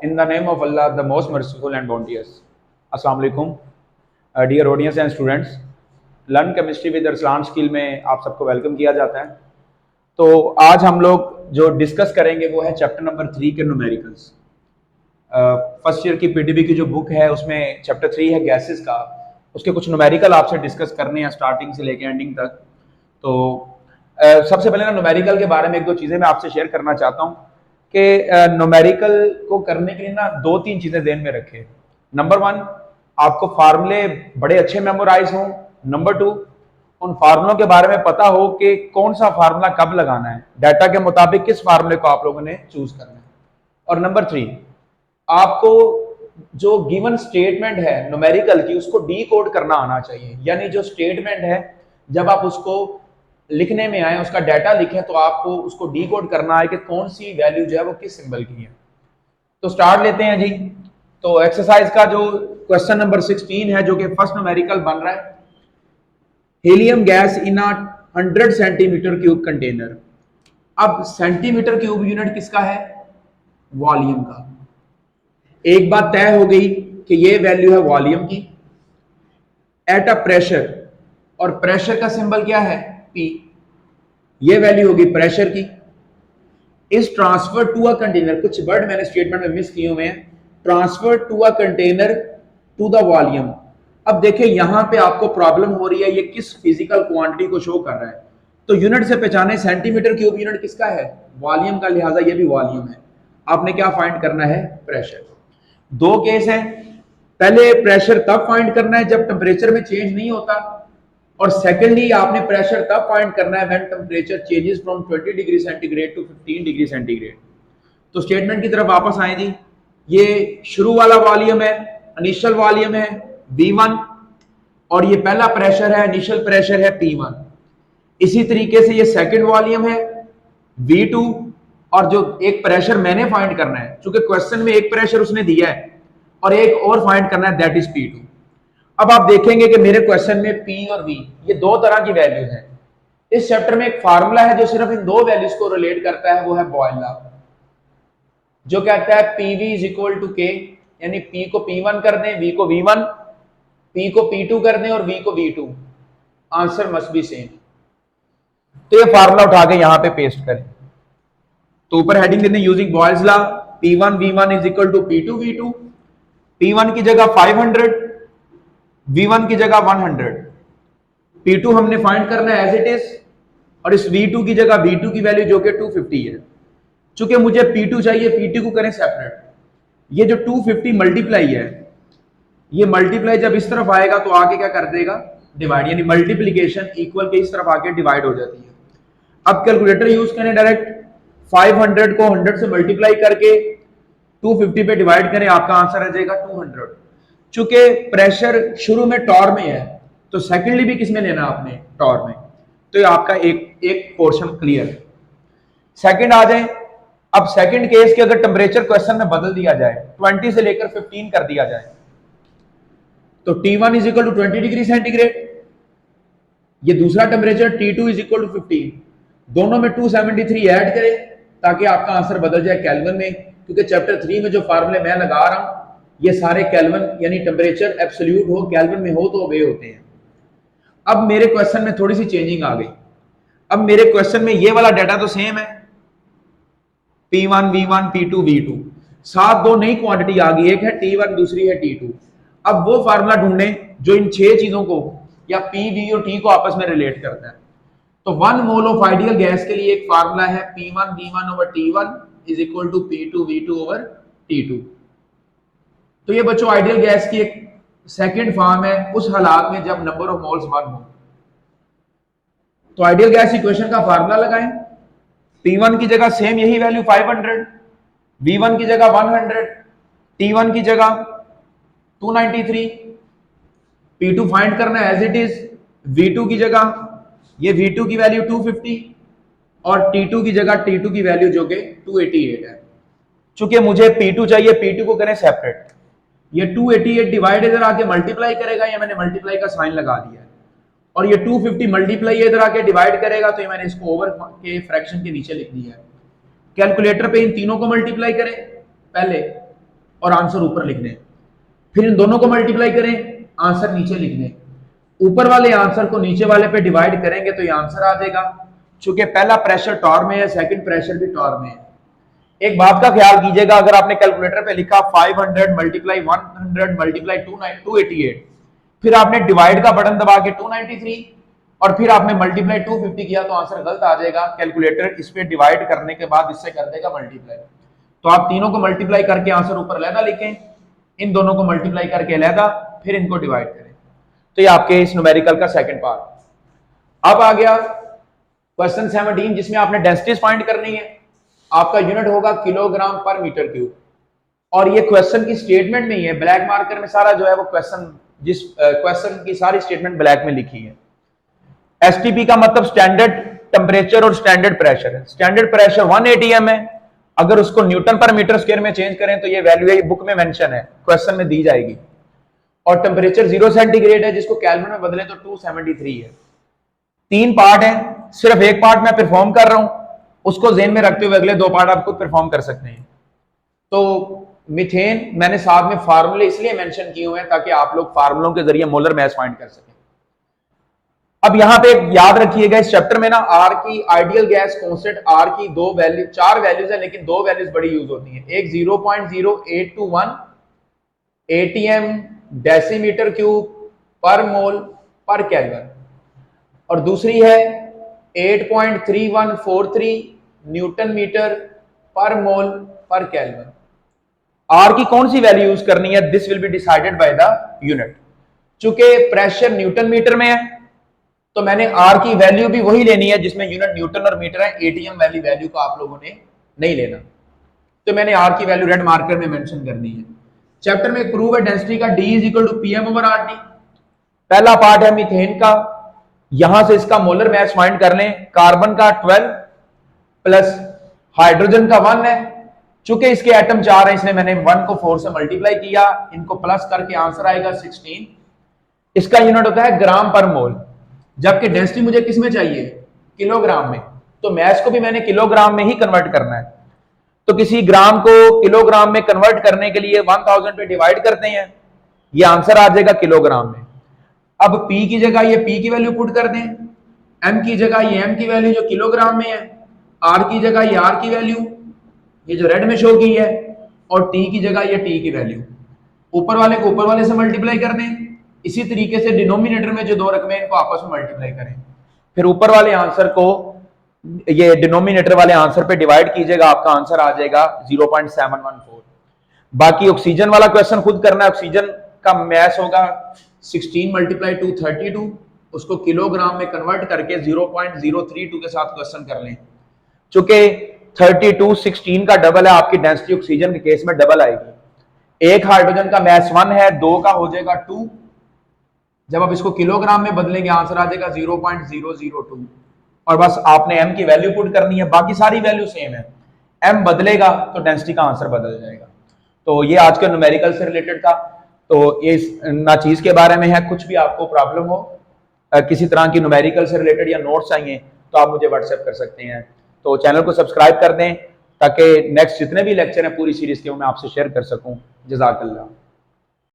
In the name of Allah, the most merciful and bounteous. Assalamu alaikum, dear audience and students. Learn chemistry with Arsalan skill में आप सबको welcome किया जाता है। तो आज हम लोग जो डिस्कस करेंगे वो है चैप्टर नंबर 3 के न्यूमेरिकल्स। फर्स्ट ईयर की पीडीबी की जो बुक है उसमें चैप्टर 3 है गैसेस का, उसके कुछ न्यूमेरिकल आपसे डिस्कस करने हैं स्टार्टिंग से लेके एंडिंग तक। तो सबसे पहले ना न्यूमेरिकल के बारे में एक दो चीज़ें मैं आपसे शेयर करना चाहता हूँ कि न्यूमेरिकल को करने के लिए ना दो तीन चीज़ें ध्यान में रखें। नंबर 1, आपको फार्मूले बड़े अच्छे मेमोराइज हों। नंबर 2, उन फार्मूलों के बारे में पता हो कि कौन सा फार्मूला कब लगाना है, डाटा के मुताबिक किस फार्मूले को आप लोगों ने चूज करना है। और नंबर 3, आपको जो गिवन स्टेटमेंट है न्यूमेरिकल की उसको डी कोड करना आना चाहिए। यानी जो स्टेटमेंट है जब आप उसको लिखने में आए, उसका डाटा लिखें, तो आपको उसको डी कोड करना है कि कौन सी वैल्यू जो है वो किस सिंबल की है। तो स्टार्ट लेते हैं जी। तो एक्सरसाइज का जो क्वेश्चन नंबर 16 है जो कि फर्स्ट न्यूमेरिकल बन रहा है, helium gas in a 100 centimetre cube container. अब सेंटीमीटर क्यूब यूनिट किसका है? वॉल्यूम का। एक बात तय हो गई कि ये वैल्यू है वॉल्यूम की एट अ प्रेशर, और प्रेशर का सिंबल क्या है? P। ये वैल्यू होगी प्रेशर की। Is transfer to a container, कुछ वर्ड मैंने स्टेटमेंट में मिस किए हुए हैं, transfer to a container to the volume. अब देखिए यहां पे आपको प्रॉब्लम हो रही है, ये किस फिजिकल क्वांटिटी को शो कर रहा है। तो यूनिट से पहचाने, सेंटीमीटर क्यूब यूनिट किसका है? वॉल्यूम का, लिहाजा ये भी वॉल्यूम है। आपने क्या फाइंड करना है? प्रेशर। दो केस हैं, पहले प्रेशर तब फाइंड करना है जब टेम्परेचर में चेंज नहीं होता, और सेकेंडली आपने प्रेशर तब फाइंड करना है when temperature changes from 20 degree centigrade to 15 degree centigrade. तो स्टेटमेंट की तरफ वापस आए जी। ये शुरू वाला वॉल्यूम है, इनिशियल वॉल्यूम है V1, और ये पहला प्रेशर है, इनिशियल प्रेशर है P1। इसी तरीके से ये सेकंड वॉल्यूम है V2, और जो एक प्रेशर मैंने फाइंड करना है, चूंकि क्वेश्चन में एक प्रेशर उसने दिया है और एक और फाइंड करना है, दैट इज P2। अब आप देखेंगे कि मेरे क्वेश्चन में P और V ये दो तरह की वैल्यूज हैं। इस चैप्टर में एक फार्मूला है जो सिर्फ इन दो वैल्यूज को रिलेट करता है, वो है बॉयल लॉ, जो कहता है PV is equal to K, यानी P को P1 कर दें, V को V1, P को P2 कर दें और V को V2, answer must be same. तो ये फार्मूला उठा के यहां पे पेस्ट करें। तो ऊपर हेडिंग देते हैं using Boyle's law, P1 V1 is equal to P2 V2। P1 की जगह 500, V1 की जगह 100, P2 हमने फाइंड करना है एज इट इज, और इस V2 की जगह V2 की वैल्यू जो कि 250 है। चूंकि मुझे P2 चाहिए, P2 को करें सेपरेट। ये जो 250 मल्टीप्लाई है, ये मल्टीप्लाई जब इस तरफ आएगा तो आगे क्या कर देगा? डिवाइड, यानी मल्टीप्लीकेशन इक्वल के इस तरफ आके डिवाइड हो जाती है। अब कैलकुलेटर यूज करें, डायरेक्ट 500 को 100 से मल्टीप्लाई करके 250 पे डिवाइड करें, आपका आंसर आ जाएगा 200। चूंकि प्रेशर शुरू में टॉर में है, तो सेकेंडली भी किस में लेना आपने? टॉर में। तो ये आपका एक पोर्शन क्लियर है। सेकंड आ जाए। अब सेकंड केस के अगर टेम्परेचर क्वेश्चन में बदल दिया जाए, 20 से लेकर 15 कर दिया जाए, तो T1 is equal to 20 degree centigrade, ये दूसरा temperature T2 is equal to 15, दोनों में 273 ऐड करें ताकि आपका आंसर बदल जाए केल्विन में, क्योंकि चैप्टर 3 में जो फार्मूले मैं लगा रहा हूं ये सारे केल्विन यानी टेम्परेचर एब्सोल्यूट हो, केल्विन में हो तो वे होते हैं। अब मेरे क्वेश्चन में थोड़ी सी चेंजिंग आ गई। अब मेरे क्वेश्चन में ये वाला डाटा तो सेम है, P1 V1 P2 V2, साथ दो नई क्वांटिटी आ गई, एक है T1 दूसरी है T2। अब वो फार्मूला ढूंढे जो इन 6 चीजों को या P, V और T को आपस में रिलेट करता है। तो 1 मोल ऑफ आइडियल गैस के लिए एक फार्मूला है P1 V1 over T1 is equal to P2 V2 over T2। तो ये बच्चों आइडियल गैस की एक सेकंड फॉर्म है उस हालात में जब नंबर ऑफ मोल्स 1 हो। तो आइडियल गैस इक्वेशन का फार्मूला लगाएं। P1 की जगह सेम यही वैल्यू 500, V1 की जगह 100, T1 की जगह 293, P2 फाइंड करना है एज इट इज, V2 की जगह ये V2 की वैल्यू 250 और T2 की जगह T2 की वैल्यू जो कि 288 है। चूंकि मुझे P2 चाहिए, P2 को करें सेपरेट। ये 288 डिवाइड इधर आके मल्टीप्लाई करेगा, ये मैंने मल्टीप्लाई का साइन लगा दिया है, और ये 250 मल्टीप्लाई इधर आके डिवाइड करेगा, तो ये मैंने इसको ओवर के फ्रैक्शन के नीचे लिख दिया है। कैलकुलेटर पे इन तीनों को मल्टीप्लाई करें पहले, और आंसर ऊपर लिख दें। फिर इन दोनों को मल्टीप्लाई करें, आंसर नीचे लिख दें। ऊपर वाले आंसर को नीचे वाले पे डिवाइड करेंगे तो ये आंसर आ जाएगा। चूंकि पहला प्रेशर टॉर में है, सेकंड प्रेशर भी टॉर में है। एक बात का ख्याल कीजिएगा, अगर आपने कैलकुलेटर पे लिखा 500 मल्टीप्लाई 100 मल्टीप्लाई 288, फिर आपने डिवाइड का बटन दबा के 293 और फिर आपने मल्टीप्लाई 250 किया तो आंसर गलत आ जाएगा। कैलकुलेटर इस पे डिवाइड करने के बाद इससे कर देगा मल्टीप्लाई। तो आप तीनों को मल्टीप्लाई करके आंसर ऊपर अलहदा लिखें, इन दोनों को मल्टीप्लाई करके अलहदा, फिर इनको डिवाइड करें। तो ये आपके इस न्यूमेरिकल का सेकंड पार्ट। अब आ गया क्वेश्चन 17 जिसमें आपने डेंसिटीज फाइंड करनी है। आपका यूनिट होगा किलोग्राम पर मीटर क्यूब और ये क्वेश्चन की स्टेटमेंट में ही है, ब्लैक मार्कर में सारा जो है वो क्वेश्चन, जिस क्वेश्चन की सारी स्टेटमेंट ब्लैक में लिखी है। एसटीपी का मतलब स्टैंडर्ड टेम्परेचर और स्टैंडर्ड प्रेशर है। स्टैंडर्ड प्रेशर 1 atm है, अगर उसको न्यूटन पर मीटर स्क्वायर में चेंज करें तो ये वैल्यू है, बुक में मेंशन है, क्वेश्चन में दी जाएगी। और टेम्परेचर 0 सेंटीग्रेड है, जिसको केल्विन में बदले तो 273 है। 3 पार्ट है, सिर्फ एक पार्ट मैं परफॉर्म कर रहा हूं, उसको ज़हन में रखते हुए अगले 2 पार्ट आप खुद परफॉर्म कर सकते हैं। तो मीथेन मैंने साथ में फार्मूले इसलिए मेंशन किए हुए हैं ताकि आप लोग फार्मूलों के जरिए मोलर मास फाइंड कर सकें। अब यहां पे याद रखिएगा, इस चैप्टर में ना आर की आइडियल गैस कांस्टेंट आर की 4 वैल्यूज है, लेकिन 2 वैल्यूज बड़ी यूज होती हैं। एक 0.0821 atm डेसीमीटर क्यूब पर मोल पर केल्विन और दूसरी है 8.3143 न्यूटन मीटर पर मोल पर केल्विन। आर की कौन सी वैल्यू यूज करनी है, this will be decided by the unit. चूंकि प्रेशर न्यूटन मीटर में है तो मैंने आर की वैल्यू भी वही लेनी है जिसमें यूनिट न्यूटन और मीटर है। एटीएम वाली वैल्यू को आप लोगों ने नहीं लेना, तो मैंने आर की वैल्यू रेड मार्कर में मेंशन करनी है। चैप्टर में एक प्रूव है डेंसिटी का, D = PM/RT। पहला पार्ट है मीथेन का, यहां से इसका मोलर मास फाइंड कर लें। कार्बन का 12 प्लस हाइड्रोजन का 1 है। चूंकि इसके एटम 4 है इसलिए मैंने 1 को 4 से मल्टीप्लाई किया, इनको प्लस करके आंसर आएगा 16। इसका यूनिट होता है ग्राम पर मोल, जबकि डेंसिटी मुझे किस में चाहिए, किलोग्राम में, तो मास को भी मैंने किलोग्राम में ही कन्वर्ट करना है। तो किसी ग्राम को किलोग्राम में कन्वर्ट करने के लिए 1000 पे डिवाइड करते हैं, ये आंसर आ जाएगा किलोग्राम में। अब P की जगह ये P की वैल्यू पुट कर दें, M की जगह ये M की वैल्यू जो किलोग्राम में है, R की जगह ये R की वैल्यू ये जो रेड में शो की है, और T की जगह ये T की वैल्यू। ऊपर वाले को ऊपर वाले से मल्टीप्लाई कर दें, इसी तरीके से डिनोमिनेटर में जो 2 रकमें इनको आपस में मल्टीप्लाई करें, फिर ऊपर वाले आंसर को ये डिनोमिनेटर वाले आंसर पे डिवाइड कीजिएगा, आपका आंसर आ जाएगा 0.714। बाकी ऑक्सीजन वाला क्वेश्चन खुद करना है। ऑक्सीजन का मास होगा 16 × 232, उसको किलोग्राम में कन्वर्ट करके 0.032 के साथ क्वेश्चन कर लें। चूंकि 32 16 का डबल है, आपकी डेंसिटी ऑक्सीजन के केस में डबल आएगी। एक हाइड्रोजन का मास 1 है, 2 का हो जाएगा 2। जब आप इसको किलोग्राम में बदलेंगे आंसर आ जाएगा 0.002 और बस आपने m की वैल्यू पुट करनी है, बाकी सारी वैल्यू सेम है। m बदलेगा तो डेंसिटी का आंसर बदल जाएगा। तो ये आज के न्यूमेरिकल से रिलेटेड था। तो ये ना चीज के बारे में है, कुछ भी आपको प्रॉब्लम हो, किसी तरह की न्यूमेरिकल से रिलेटेड या नोट्स चाहिए तो आप मुझे व्हाट्सएप कर सकते हैं। तो चैनल को सब्सक्राइब कर दें ताकि नेक्स्ट जितने भी लेक्चर हैं पूरी सीरीज के वो मैं आपसे शेयर कर सकूं। जज़ाकल्लाह।